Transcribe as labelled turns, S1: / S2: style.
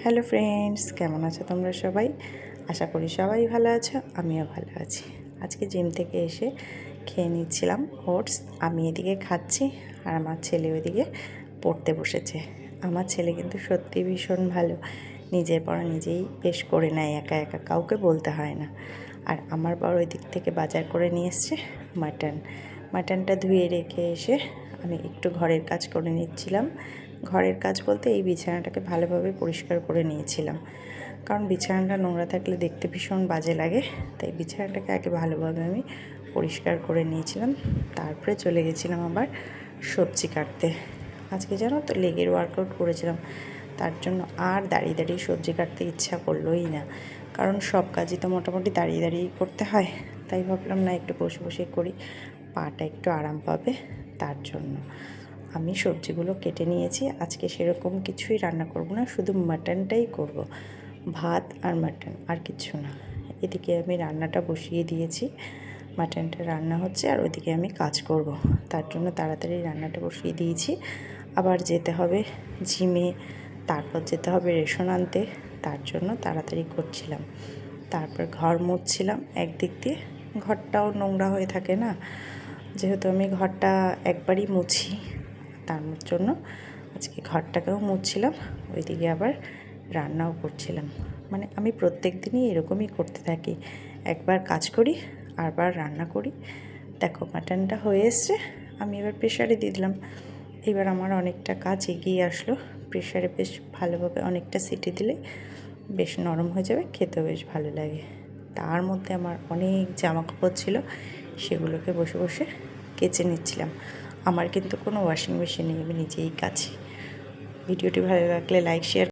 S1: Hello friends, কেমন আছো তোমরা সবাই? আশা করি সবাই ভালো আছো, আমিও ভালো আছি। আজকে জিম থেকে এসে খেয়ে নিচ্ছিলাম ওটস। আমি এদিকে খাচ্ছি আর আমার ছেলে ওইদিকে পড়তে বসেছে। আমার ছেলে কিন্তু সত্যি ভীষণ ভালো, নিজের পড়া নিজেই বেশ করে নেয়, একা একা, কাউকে বলতে হয় না। আর আমার বড় ওই দিক থেকে বাজার করে নিয়ে এসছে মাটনটা ধুয়ে রেখে এসে আমি একটু ঘরের কাজ করে নিচ্ছিলাম। ঘরের কাজ বলতে এই বিছানাটাকে ভালোভাবে পরিষ্কার করে নিয়েছিলাম, কারণ বিছানাটা নোংরা থাকলে দেখতে ভীষণ বাজে লাগে। তাই বিছানাটাকে আগে ভালোভাবে আমি পরিষ্কার করে নিয়েছিলাম। তারপরে চলে গেছিলাম আবার সবজি কাটতে। আজকে জানো তো লেগের ওয়ার্কআউট করেছিলাম, তার জন্য আর দাঁড়িয়ে দাঁড়িয়ে সবজি কাটতে ইচ্ছা করলোই না, কারণ সব কাজই তো মোটামুটি দাঁড়িয়ে দাঁড়িয়েই করতে হয়। তাই ভাবলাম না, একটু বসে বসে করি, পাটা একটু আরাম পাবে। তার জন্য আমি সবজিগুলো কেটে নিয়েছি। আজকে সেরকম কিছুই রান্না করব না, শুধু মাটনটাই করব, ভাত আর মাটন, আর কিছু না। এদিকে আমি রান্নাটা বসিয়ে দিয়েছি, মাটনটা রান্না হচ্ছে আর ওইদিকে আমি কাজ করব। তার জন্য তাড়াতাড়ি রান্নাটা বসিয়ে দিয়েছি। আবার যেতে হবে জিমে, তারপর যেতে হবে রেশন আনতে, তার জন্য তাড়াতাড়ি করছিলাম। তারপর ঘর মুছছিলাম, একদিক দিয়ে ঘরটাও নোংরা হয়ে থাকে না, যেহেতু আমি ঘরটা একবারই মুছি, তার জন্য আজকে ঘরটাকেও মুছছিলাম, ওইদিকে আবার রান্নাও করছিলাম। মানে আমি প্রত্যেক দিনই এরকমই করতে থাকি, একবার কাজ করি আরবার রান্না করি। দেখো মাটনটা হয়ে এসছে, আমি এবার প্রেশারে দিয়ে দিলাম। এবার আমার অনেকটা কাজ এগিয়ে আসলো। প্রেশারে বেশ ভালোভাবে অনেকটা সিটি দিলে বেশ নরম হয়ে যাবে, খেতেও বেশ ভালো লাগে। তার মধ্যে আমার অনেক জামা কাপড় ছিল, সেগুলোকে বসে বসে কেচে নিচ্ছিলাম। আমার কিন্তু কোনো ওয়াশিং মেশিন নেই, আমি নিজেই কাচি। ভিডিওটি ভালো লাগলে লাইক শেয়ার